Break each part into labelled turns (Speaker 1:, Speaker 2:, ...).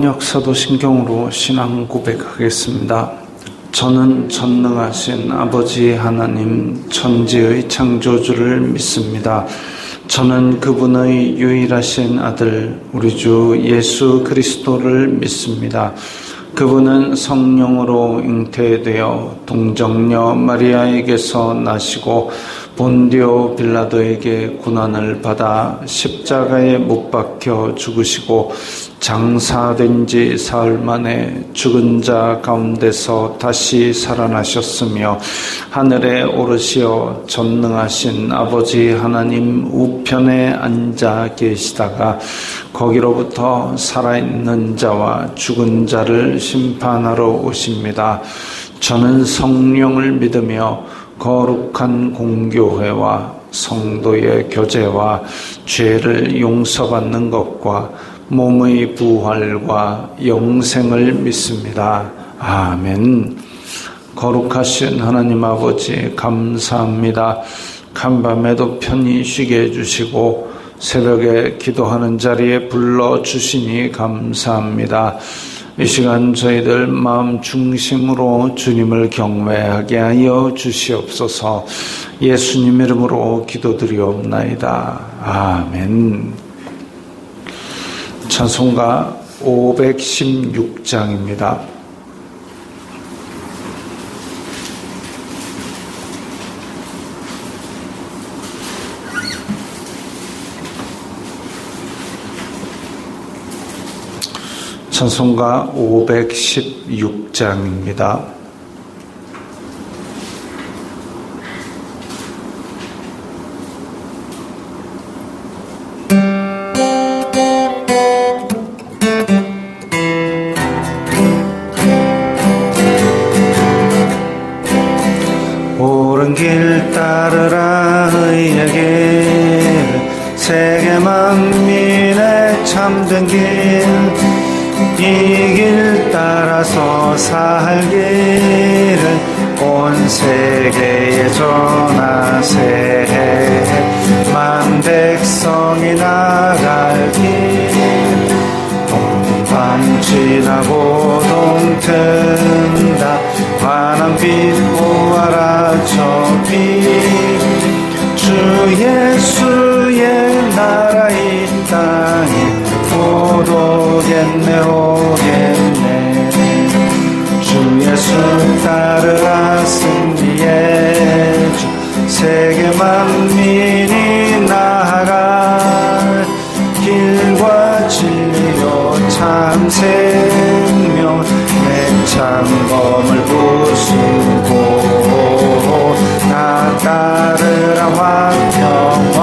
Speaker 1: 번역 사도신경으로 신앙 고백하겠습니다. 저는 전능하신 아버지 하나님 천지의 창조주를 믿습니다. 저는 그분의 유일하신 아들 우리 주 예수 그리스도를 믿습니다. 그분은 성령으로 잉태되어 동정녀 마리아에게서 나시고 본디오 빌라도에게 고난을 받아 십자가에 못 박혀 죽으시고 장사된 지 사흘 만에 죽은 자 가운데서 다시 살아나셨으며 하늘에 오르시어 전능하신 아버지 하나님 우편에 앉아 계시다가 거기로부터 살아있는 자와 죽은 자를 심판하러 오십니다. 저는 성령을 믿으며 거룩한 공교회와 성도의 교제와 죄를 용서받는 것과 몸의 부활과 영생을 믿습니다. 아멘. 거룩하신 하나님 아버지 감사합니다. 간밤에도 편히 쉬게 해주시고 새벽에 기도하는 자리에 불러주시니 감사합니다. 이 시간 저희들 마음 중심으로 주님을 경외하게 하여 주시옵소서. 예수님 이름으로 기도드리옵나이다. 아멘. 찬송가 516장입니다. 찬송가 516장입니다.
Speaker 2: 옳은 길 따르라 의의 길 세계 만민의 참된 길 이 길 따라서 살기를 온 세계에 전하세. 만 백성이 나갈 길 밤 지나고 동튼다. 환한 빛 보아라 저 빛. 주 예수의 나라 이 땅에 곧 오겠네 오겠네. 주 예수 따르라 승리의 주. 세계 만민이 나아갈 길과 진리요 참 생명. 내 참검을 부수고 나 따르라 화평화.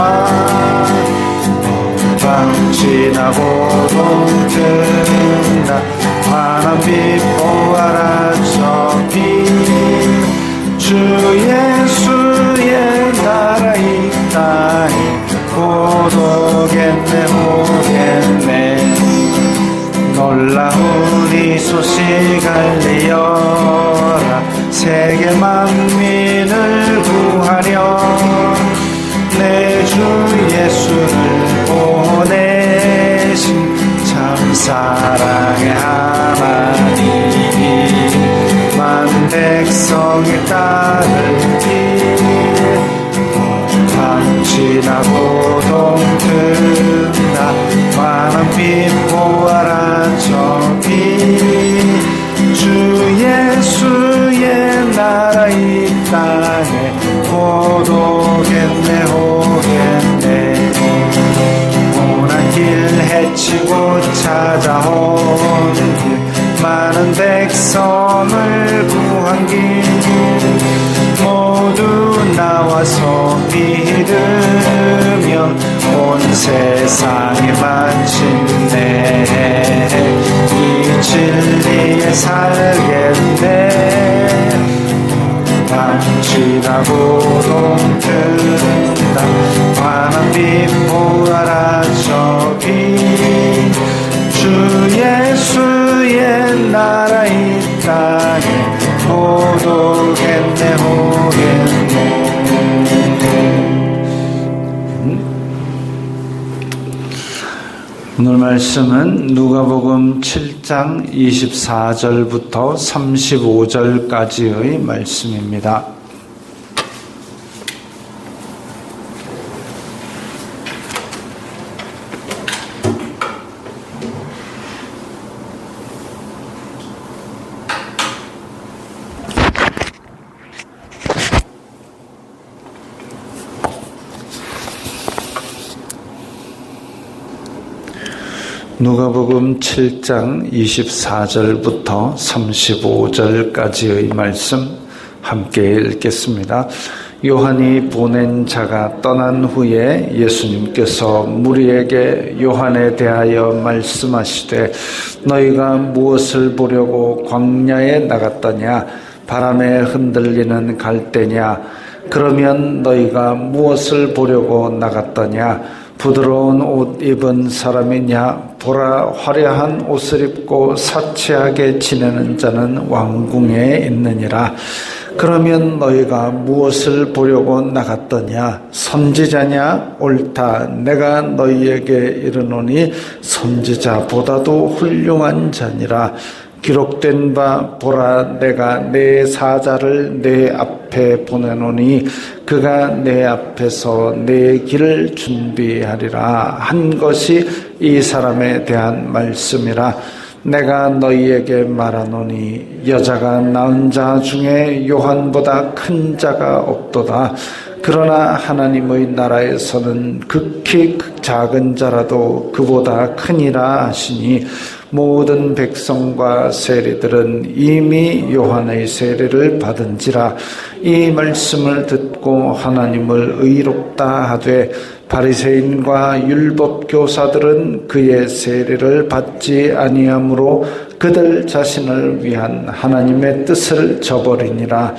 Speaker 2: 밤 지나고 동튼다. 환한 빛 보아라 저 빛. 주 예수의 나라 이 땅에 곧 오겠네 오겠네. 놀라운 이 소식 알리어라. 세계 만민을 구하려 내 주 예수를 보내신 참 사랑의 하나님. 만 백성이 따를 길 밤 지나고 동튼다. 환한 빛 보아라 저 빛. 주 예수의 나라 이 땅에 곧 오겠네 오겠네. 고난 길 헤치고 찾아온 길 많은 백성을 구한 길 모두 나와서 믿으면 온 세상에 마침내 이 진리에 살겠네. 밤 지나고 동튼다. 환한 빛 보아라 저 빛. 주 예수의 나라 이 땅에 곧 오겠네 오겠네.
Speaker 1: 오늘 말씀은 누가복음 7장 24절부터 35절까지의 말씀입니다. 누가복음 7장 24절부터 35절까지의 말씀 함께 읽겠습니다. 요한이 보낸 자가 떠난 후에 예수님께서 무리에게 요한에 대하여 말씀하시되 너희가 무엇을 보려고 광야에 나갔더냐? 바람에 흔들리는 갈대냐? 그러면 너희가 무엇을 보려고 나갔더냐? 부드러운 옷 입은 사람이냐? 보라, 화려한 옷을 입고 사치하게 지내는 자는 왕궁에 있느니라. 그러면 너희가 무엇을 보려고 나갔더냐? 선지자냐? 옳다. 내가 너희에게 이르노니 선지자보다도 훌륭한 자니라. 기록된 바 보라, 내가 내 사자를 내 앞에 보내노니 그가 내 앞에서 내 길을 준비하리라 한 것이 이 사람에 대한 말씀이라. 내가 너희에게 말하노니 여자가 낳은 자 중에 요한보다 큰 자가 없도다. 그러나 하나님의 나라에서는 극히 작은 자라도 그보다 크니라 하시니 모든 백성과 세리들은 이미 요한의 세례를 받은지라. 이 말씀을 듣고 하나님을 의롭다 하되 바리새인과 율법 교사들은 그의 세례를 받지 아니하므로 그들 자신을 위한 하나님의 뜻을 저버리니라.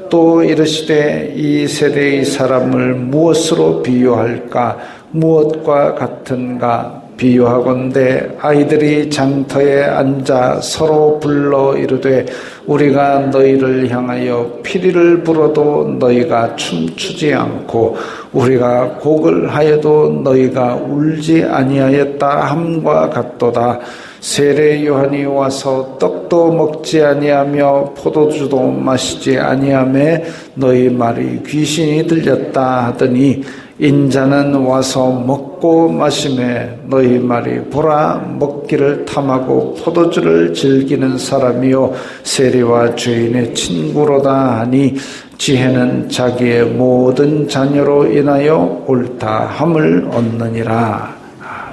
Speaker 1: 또 이르시되 이 세대의 사람을 무엇으로 비유할까? 무엇과 같은가? 비유하건대 아이들이 장터에 앉아 서로 불러 이르되 우리가 너희를 향하여 피리를 불어도 너희가 춤추지 않고 우리가 곡을 하여도 너희가 울지 아니하였다 함과 같도다. 세례 요한이 와서 떡도 먹지 아니하며 포도주도 마시지 아니하매 너희 말이 귀신이 들렸다 하더니 인자는 와서 먹고 마시매 너희 말이 보라, 먹기를 탐하고 포도주를 즐기는 사람이요 세리와 죄인의 친구로다 하니 지혜는 자기의 모든 자녀로 인하여 옳다 함을 얻느니라.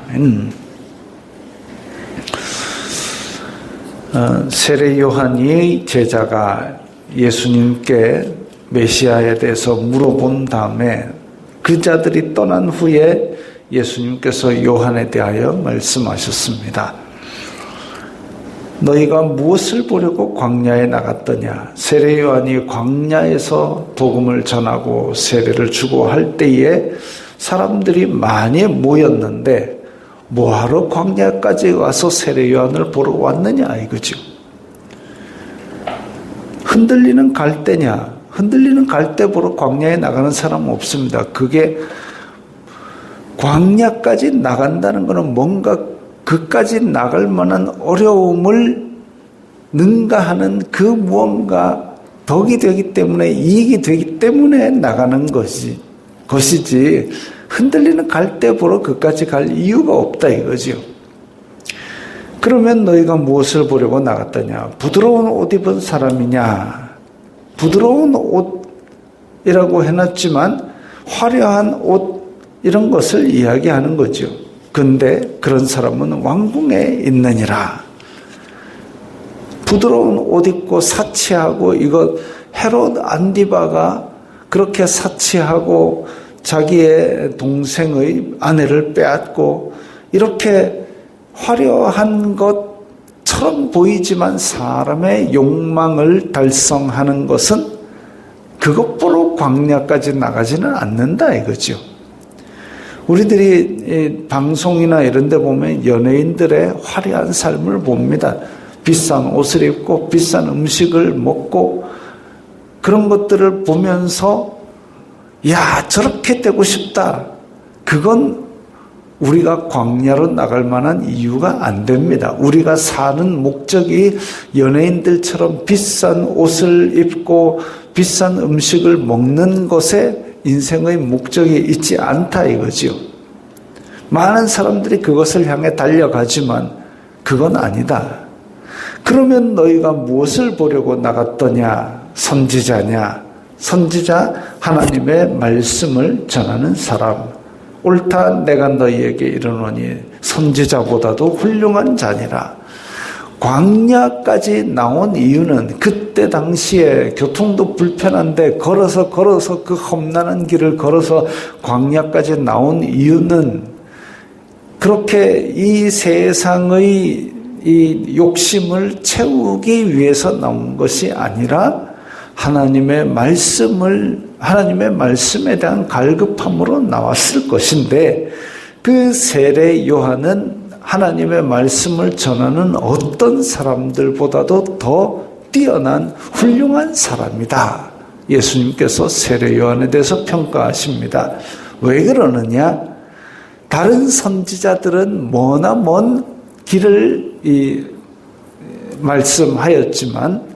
Speaker 1: 아멘. 세례 요한이 제자가 예수님께 메시아에 대해서 물어본 다음에 그 자들이 떠난 후에 예수님께서 요한에 대하여 말씀하셨습니다. 너희가 무엇을 보려고 광야에 나갔더냐? 세례 요한이 광야에서 복음을 전하고 세례를 주고 할 때에 사람들이 많이 모였는데 뭐하러 광야까지 와서 세례 요한을 보러 왔느냐 이거죠. 흔들리는 갈대냐? 흔들리는 갈대 보러 광야에 나가는 사람은 없습니다. 그게 광야까지 나간다는 것은 뭔가 그까지 나갈 만한 어려움을 능가하는 그 무언가 덕이 되기 때문에 이익이 되기 때문에 나가는 것이지 흔들리는 갈대 보러 그까지 갈 이유가 없다 이거죠. 그러면 너희가 무엇을 보려고 나갔더냐? 부드러운 옷 입은 사람이냐? 부드러운 옷이라고 해놨지만 화려한 옷 이런 것을 이야기하는 거죠. 근데 그런 사람은 왕궁에 있느니라. 부드러운 옷 입고 사치하고 이거 헤롯 안디바가 그렇게 사치하고 자기의 동생의 아내를 빼앗고 이렇게 화려한 것처럼 보이지만 사람의 욕망을 달성하는 것은 그것 보러 광야까지 나가지는 않는다 이거죠. 우리들이 방송이나 이런 데 보면 연예인들의 화려한 삶을 봅니다. 비싼 옷을 입고 비싼 음식을 먹고 그런 것들을 보면서 야 저렇게 되고 싶다. 그건 우리가 광야로 나갈 만한 이유가 안 됩니다. 우리가 사는 목적이 연예인들처럼 비싼 옷을 입고 비싼 음식을 먹는 것에 인생의 목적이 있지 않다 이거지요. 많은 사람들이 그것을 향해 달려가지만 그건 아니다. 그러면 너희가 무엇을 보려고 나갔더냐? 선지자냐? 선지자, 하나님의 말씀을 전하는 사람. 옳다 내가 너희에게 이르노니 선지자보다도 훌륭한 자니라. 광야까지 나온 이유는 그때 당시에 교통도 불편한데 걸어서 그 험난한 길을 걸어서 광야까지 나온 이유는 그렇게 이 세상의 이 욕심을 채우기 위해서 나온 것이 아니라 하나님의 말씀에 대한 갈급함으로 나왔을 것인데, 그 세례 요한은 하나님의 말씀을 전하는 어떤 사람들보다도 더 뛰어난 훌륭한 사람이다. 예수님께서 세례 요한에 대해서 평가하십니다. 왜 그러느냐? 다른 선지자들은 머나 먼 길을 말씀하였지만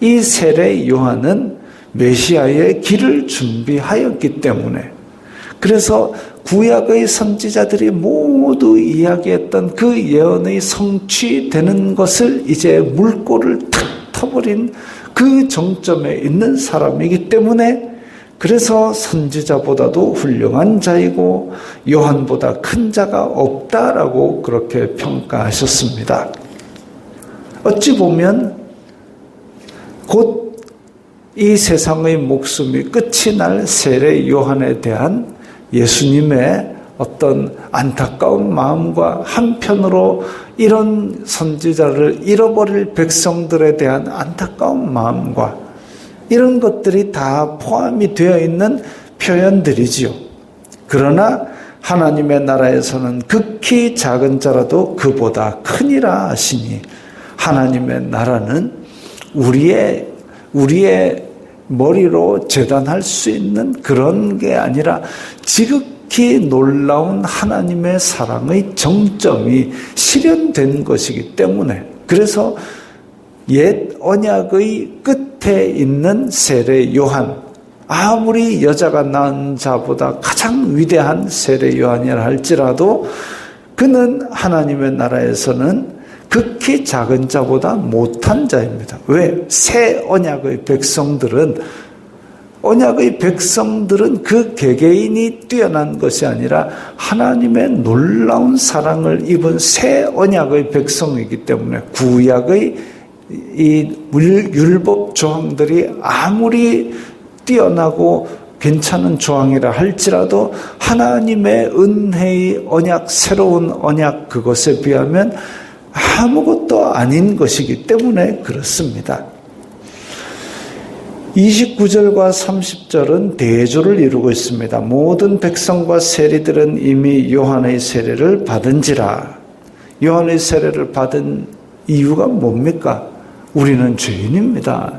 Speaker 1: 이 세례 요한은 메시아의 길을 준비하였기 때문에, 그래서 구약의 선지자들이 모두 이야기했던 그 예언의 성취되는 것을 이제 물꼬를 탁 터버린 그 정점에 있는 사람이기 때문에, 그래서 선지자보다도 훌륭한 자이고 요한보다 큰 자가 없다라고 그렇게 평가하셨습니다. 어찌 보면 곧 이 세상의 목숨이 끝이 날 세례 요한에 대한 예수님의 어떤 안타까운 마음과 한편으로 이런 선지자를 잃어버릴 백성들에 대한 안타까운 마음과 이런 것들이 다 포함이 되어 있는 표현들이지요. 그러나 하나님의 나라에서는 극히 작은 자라도 그보다 크니라 하시니, 하나님의 나라는 우리의 머리로 재단할 수 있는 그런 게 아니라 지극히 놀라운 하나님의 사랑의 정점이 실현된 것이기 때문에, 그래서 옛 언약의 끝에 있는 세례 요한, 아무리 여자가 낳은 자보다 가장 위대한 세례 요한이라 할지라도 그는 하나님의 나라에서는 극히 작은 자보다 못한 자입니다. 왜? 새 언약의 백성들은 그 개개인이 뛰어난 것이 아니라 하나님의 놀라운 사랑을 입은 새 언약의 백성이기 때문에, 구약의 이 율법 조항들이 아무리 뛰어나고 괜찮은 조항이라 할지라도 하나님의 은혜의 언약, 새로운 언약, 그것에 비하면 아무것도 아닌 것이기 때문에 그렇습니다. 29절과 30절은 대조를 이루고 있습니다. 모든 백성과 세리들은 이미 요한의 세례를 받은지라. 요한의 세례를 받은 이유가 뭡니까? 우리는 죄인입니다.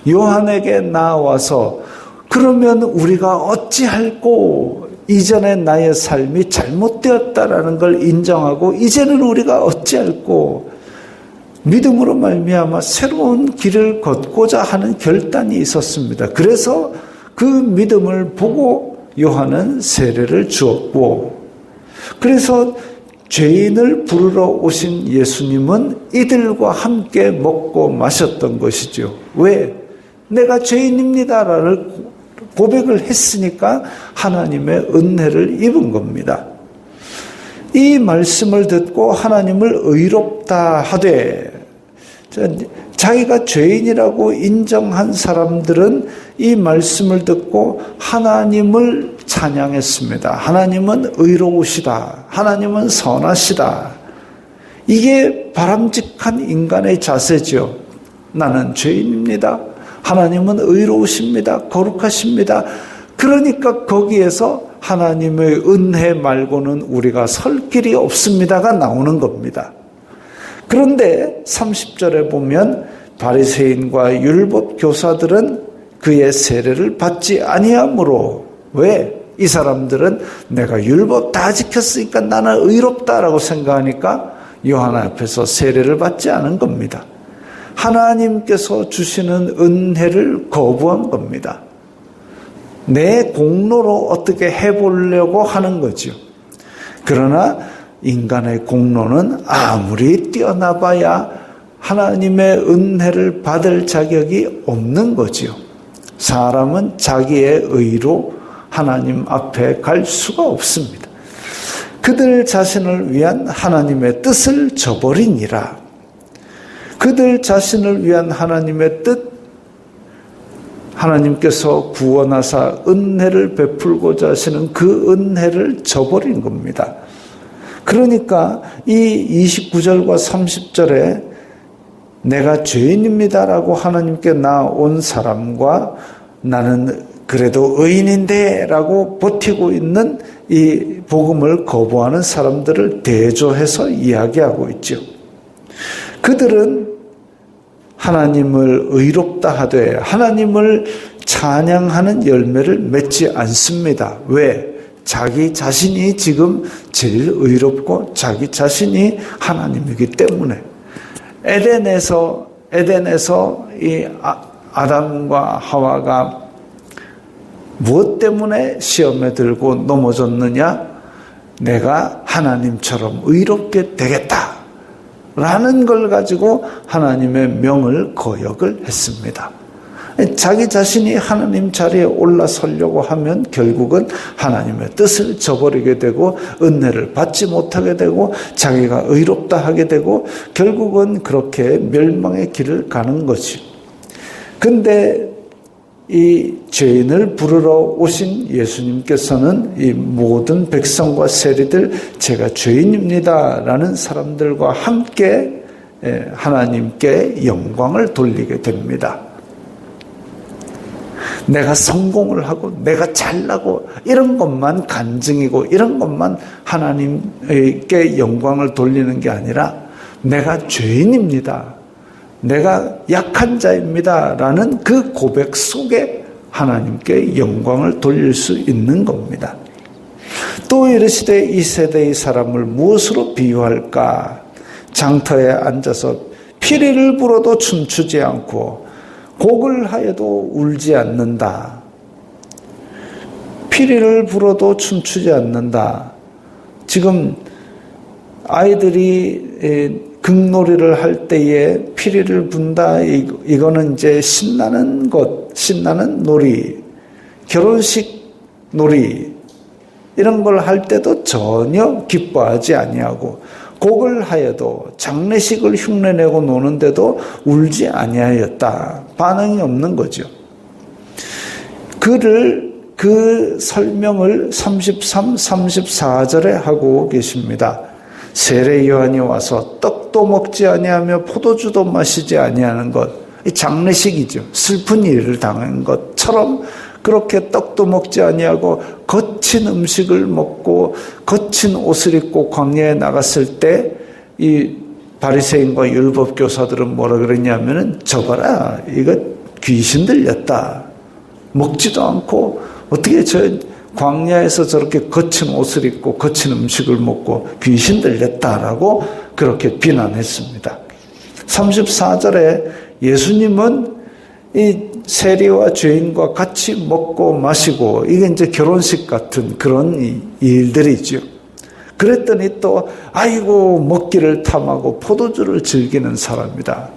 Speaker 1: 요한에게 나와서 그러면 우리가 어찌할꼬? 이전에 나의 삶이 잘못되었다라는 걸 인정하고 이제는 우리가 어찌할꼬? 믿음으로 말미암아 새로운 길을 걷고자 하는 결단이 있었습니다. 그래서 그 믿음을 보고 요한은 세례를 주었고, 그래서 죄인을 부르러 오신 예수님은 이들과 함께 먹고 마셨던 것이죠. 왜? 내가 죄인입니다라는 고백을 했으니까 하나님의 은혜를 입은 겁니다. 이 말씀을 듣고 하나님을 의롭다 하되, 자기가 죄인이라고 인정한 사람들은 이 말씀을 듣고 하나님을 찬양했습니다. 하나님은 의로우시다. 하나님은 선하시다. 이게 바람직한 인간의 자세죠. 나는 죄인입니다. 하나님은 의로우십니다. 거룩하십니다. 그러니까 거기에서 하나님의 은혜 말고는 우리가 설 길이 없습니다가 나오는 겁니다. 그런데 30절에 보면 바리새인과 율법 교사들은 그의 세례를 받지 아니하므로, 왜? 이 사람들은 내가 율법 다 지켰으니까 나는 의롭다라고 생각하니까 요한나 앞에서 세례를 받지 않은 겁니다. 하나님께서 주시는 은혜를 거부한 겁니다. 내 공로로 어떻게 해보려고 하는 거죠. 그러나 인간의 공로는 아무리 뛰어나봐야 하나님의 은혜를 받을 자격이 없는 거지요. 사람은 자기의 의로 하나님 앞에 갈 수가 없습니다. 그들 자신을 위한 하나님의 뜻을 저버리니라. 그들 자신을 위한 하나님의 뜻, 하나님께서 구원하사 은혜를 베풀고자 하시는 그 은혜를 저버린 겁니다. 그러니까 이 29절과 30절에 내가 죄인입니다라고 하나님께 나온 사람과 나는 그래도 의인인데 라고 버티고 있는 이 복음을 거부하는 사람들을 대조해서 이야기하고 있죠. 그들은 하나님을 의롭다 하되 하나님을 찬양하는 열매를 맺지 않습니다. 왜? 자기 자신이 지금 제일 의롭고 자기 자신이 하나님이기 때문에. 에덴에서 이 아담과 하와가 무엇 때문에 시험에 들고 넘어졌느냐? 내가 하나님처럼 의롭게 되겠다 라는 걸 가지고 하나님의 명을 거역을 했습니다. 자기 자신이 하나님 자리에 올라서려고 하면 결국은 하나님의 뜻을 저버리게 되고 은혜를 받지 못하게 되고 자기가 의롭다 하게 되고 결국은 그렇게 멸망의 길을 가는 거지. 근데 이 죄인을 부르러 오신 예수님께서는 이 모든 백성과 세리들 제가 죄인입니다 라는 사람들과 함께 하나님께 영광을 돌리게 됩니다. 내가 성공을 하고 내가 잘나고 이런 것만 간증이고 이런 것만 하나님께 영광을 돌리는 게 아니라 내가 죄인입니다. 내가 약한 자입니다. 라는 그 고백 속에 하나님께 영광을 돌릴 수 있는 겁니다. 또 이르시되 이 세대의 사람을 무엇으로 비유할까? 장터에 앉아서 피리를 불어도 춤추지 않고 곡을 하여도 울지 않는다. 피리를 불어도 춤추지 않는다. 지금 아이들이 극놀이를 할 때에 피리를 분다. 이거는 이제 신나는 것, 신나는 놀이, 결혼식 놀이 이런 걸 할 때도 전혀 기뻐하지 아니하고 곡을 하여도 장례식을 흉내내고 노는데도 울지 아니하였다. 반응이 없는 거죠. 그 설명을 33, 34절에 하고 계십니다. 세례 요한이 와서 떡도 먹지 아니하며 포도주도 마시지 아니하는 것, 장례식이죠. 슬픈 일을 당한 것처럼 그렇게 떡도 먹지 아니하고 거친 음식을 먹고 거친 옷을 입고 광야에 나갔을 때 이 바리새인과 율법 교사들은 뭐라 그랬냐면은 저거라, 이거 귀신 들렸다. 먹지도 않고 어떻게 저 광야에서 저렇게 거친 옷을 입고 거친 음식을 먹고 귀신 들렸다라고 그렇게 비난했습니다. 34절에 예수님은 이 세리와 죄인과 같이 먹고 마시고 이게 이제 결혼식 같은 그런 일들이죠. 그랬더니 또 아이고 먹기를 탐하고 포도주를 즐기는 사람이다.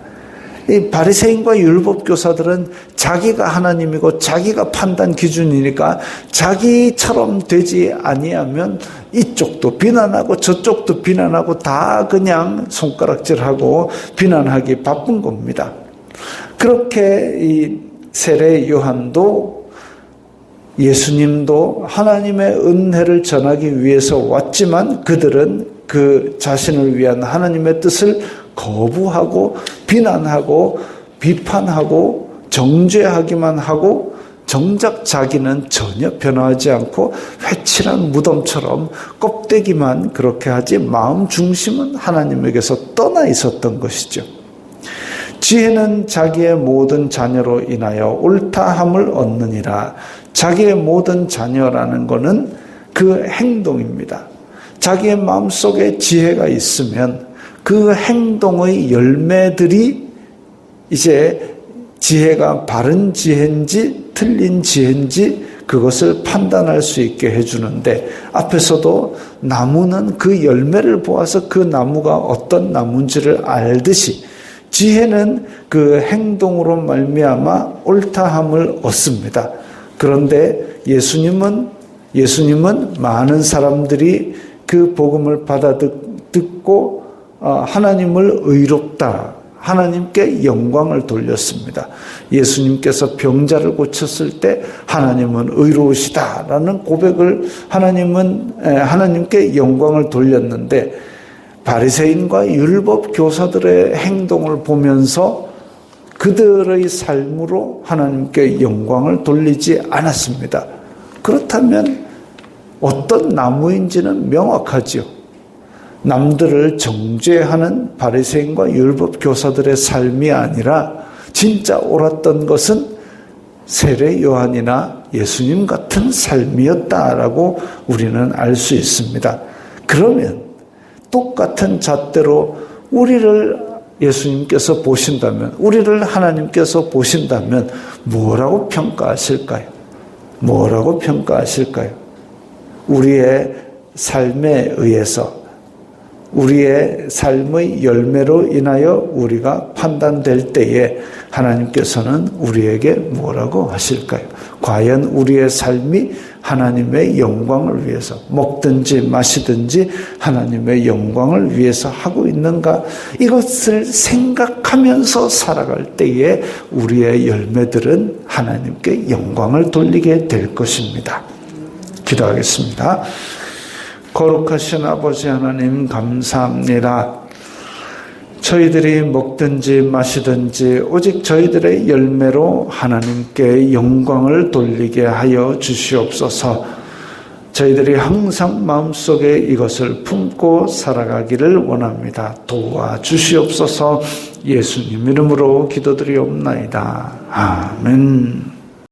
Speaker 1: 이 바리새인과 율법 교사들은 자기가 하나님이고 자기가 판단 기준이니까 자기처럼 되지 아니하면 이쪽도 비난하고 저쪽도 비난하고 다 그냥 손가락질하고 비난하기 바쁜 겁니다. 그렇게 이 세례 요한도 예수님도 하나님의 은혜를 전하기 위해서 왔지만 그들은 그 자신을 위한 하나님의 뜻을 거부하고 비난하고 비판하고 정죄하기만 하고 정작 자기는 전혀 변화하지 않고 회칠한 무덤처럼 껍데기만 그렇게 하지 마음 중심은 하나님에게서 떠나 있었던 것이죠. 지혜는 자기의 모든 자녀로 인하여 옳다함을 얻느니라. 자기의 모든 자녀라는 것은 그 행동입니다. 자기의 마음속에 지혜가 있으면 그 행동의 열매들이 이제 지혜가 바른 지혜인지 틀린 지혜인지 그것을 판단할 수 있게 해주는데, 앞에서도 나무는 그 열매를 보아서 그 나무가 어떤 나무인지를 알듯이 지혜는 그 행동으로 말미암아 옳다함을 얻습니다. 그런데 예수님은 많은 사람들이 그 복음을 받아듣고 하나님을 의롭다, 하나님께 영광을 돌렸습니다. 예수님께서 병자를 고쳤을 때 하나님은 의로우시다라는 고백을 하나님께 영광을 돌렸는데, 바리새인과 율법 교사들의 행동을 보면서 그들의 삶으로 하나님께 영광을 돌리지 않았습니다. 그렇다면 어떤 나무인지는 명확하지요. 남들을 정죄하는 바리새인과 율법 교사들의 삶이 아니라 진짜 옳았던 것은 세례 요한이나 예수님 같은 삶이었다라고 우리는 알 수 있습니다. 그러면 똑같은 잣대로 우리를 예수님께서 보신다면, 우리를 하나님께서 보신다면 뭐라고 평가하실까요? 뭐라고 평가하실까요? 우리의 삶에 의해서, 우리의 삶의 열매로 인하여 우리가 판단될 때에 하나님께서는 우리에게 뭐라고 하실까요? 과연 우리의 삶이 하나님의 영광을 위해서 먹든지 마시든지 하나님의 영광을 위해서 하고 있는가? 이것을 생각하면서 살아갈 때에 우리의 열매들은 하나님께 영광을 돌리게 될 것입니다. 기도하겠습니다. 거룩하신 아버지 하나님, 감사합니다. 저희들이 먹든지 마시든지 오직 저희들의 열매로 하나님께 영광을 돌리게 하여 주시옵소서. 저희들이 항상 마음속에 이것을 품고 살아가기를 원합니다. 도와주시옵소서. 예수님 이름으로 기도드리옵나이다. 아멘.